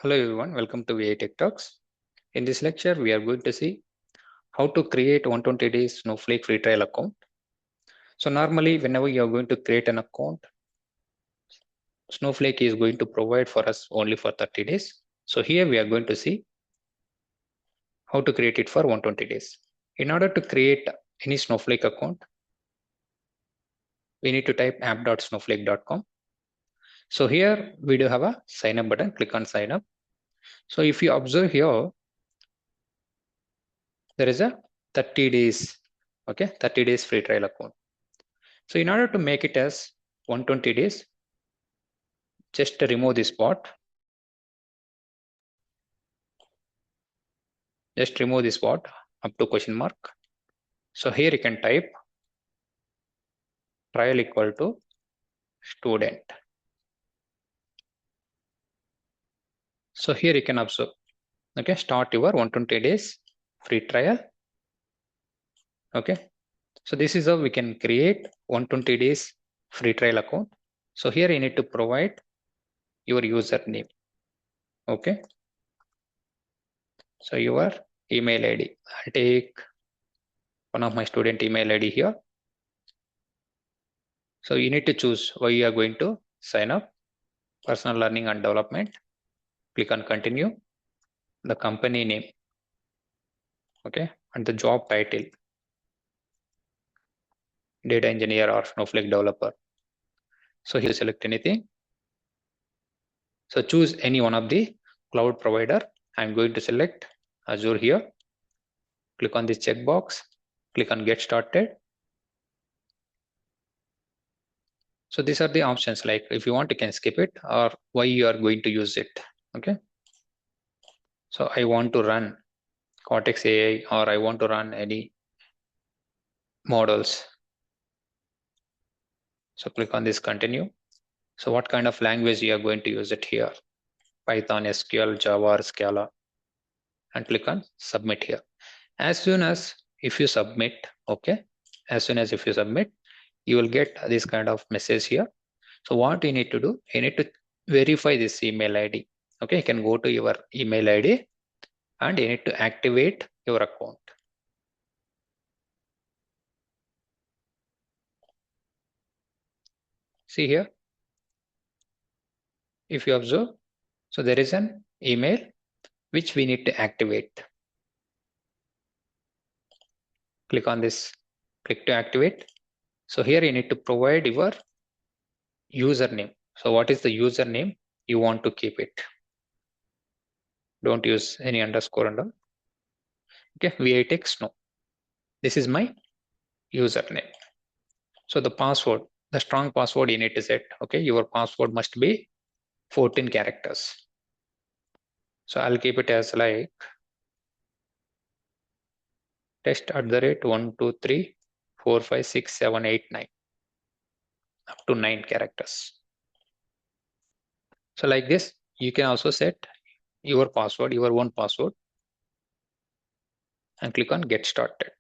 Hello everyone, welcome to Vitech Talks. In this lecture, we are going to see how to create 120 days Snowflake free trial account. So normally, whenever you are going to create an account, Snowflake is going to provide for us only for 30 days. So here we are going to see how to create it for 120 days. In order to create any Snowflake account, we need to type app.snowflake.com. So here we do have a sign up button, click on sign up. So if you observe here, there is a 30 days, okay, 30 days free trial account. So in order to make it as 120 days, just remove this bot. Just remove this bot up to question mark. So here you can type trial equal to student. So here you can observe, okay, start your 120 days free trial. Okay. So this is how we can create 120 days free trial account. So here you need to provide your username. Okay. So your email ID. I'll take one of my student email ID here. So you need to choose why you are going to sign up, personal learning and development. Click on continue, the company name, okay, and the job title, data engineer or Snowflake developer. So here select anything. So choose any one of the cloud provider. I'm going to select Azure here. Click on this checkbox, click on get started. So these are the options, like if you want, you can skip it or why you are going to use it. Okay. So I want to run Cortex AI or I want to run any models. So click on this continue. So what kind of language you are going to use it here? Python, SQL, Java, or Scala, and click on submit here. As soon as if you submit, okay, as soon as if you submit, you will get this kind of message here. So what you need to do, you need to verify this email ID. Okay, you can go to your email ID and you need to activate your account. See here, if you observe, so there is an email which we need to activate. Click on this, click to activate. So here you need to provide your username. So what is the username you want to keep it? Don't use any underscore and all. Okay, Vitech Snow. This is my username. So the password, the strong password you need to set. Okay, your password must be 14 characters. So I'll keep it as like test@123456789 up to 9 characters. So like this, you can also set your password, your own password, and click on get started.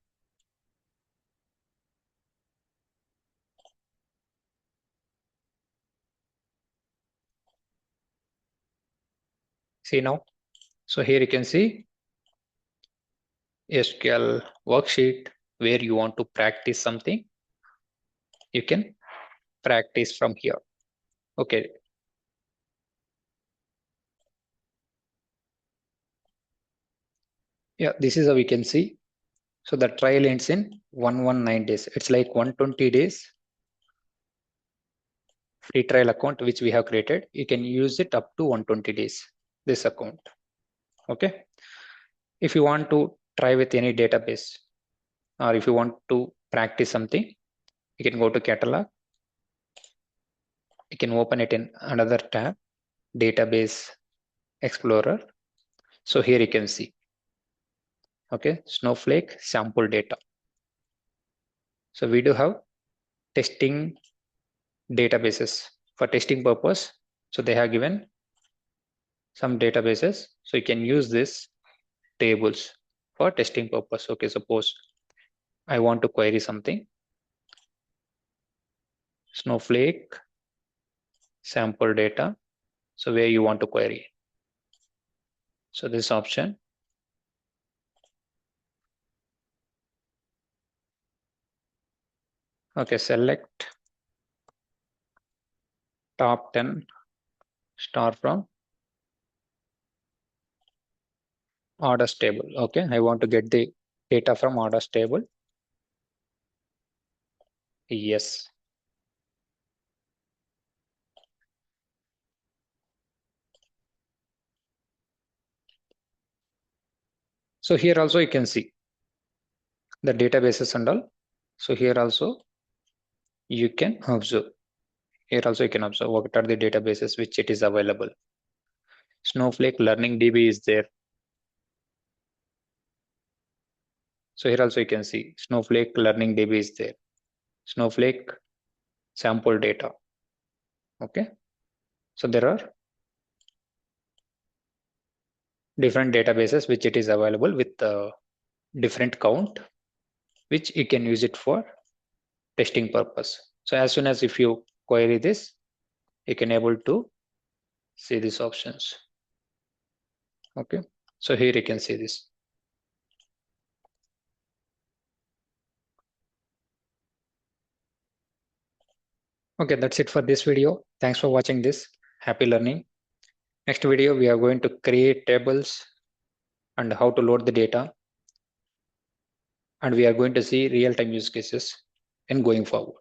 See now. So here you can see SQL worksheet where you want to practice something. You can practice from here. Okay. Yeah, this is how we can see. So the trial ends in 119 days. It's like 120 days free trial account which we have created. You can use it up to 120 days, this account. Okay. If you want to try with any database or if you want to practice something, you can go to catalog. You can open it in another tab, database explorer. So here you can see, okay, Snowflake sample data. So we do have testing databases for testing purpose. So they have given some databases. So you can use this tables for testing purpose. Okay, suppose I want to query something. Snowflake sample data. So where you want to query. So this option. Okay, select top 10 star from orders table. Okay, I want to get the data from orders table. Yes. So here also you can see the databases and all. So here also you can observe. Here also you can observe what are the databases which it is available. Snowflake Learning DB is there. So here also you can see Snowflake Learning DB is there. Snowflake sample data. Okay. So there are different databases which it is available with different count, which you can use it for testing purpose. So as soon as if you query this, you can able to see these options. Okay. So here you can see this. Okay, that's it for this video. Thanks for watching this. Happy learning. Next video, we are going to create tables and how to load the data. And we are going to see real-time use cases in going forward.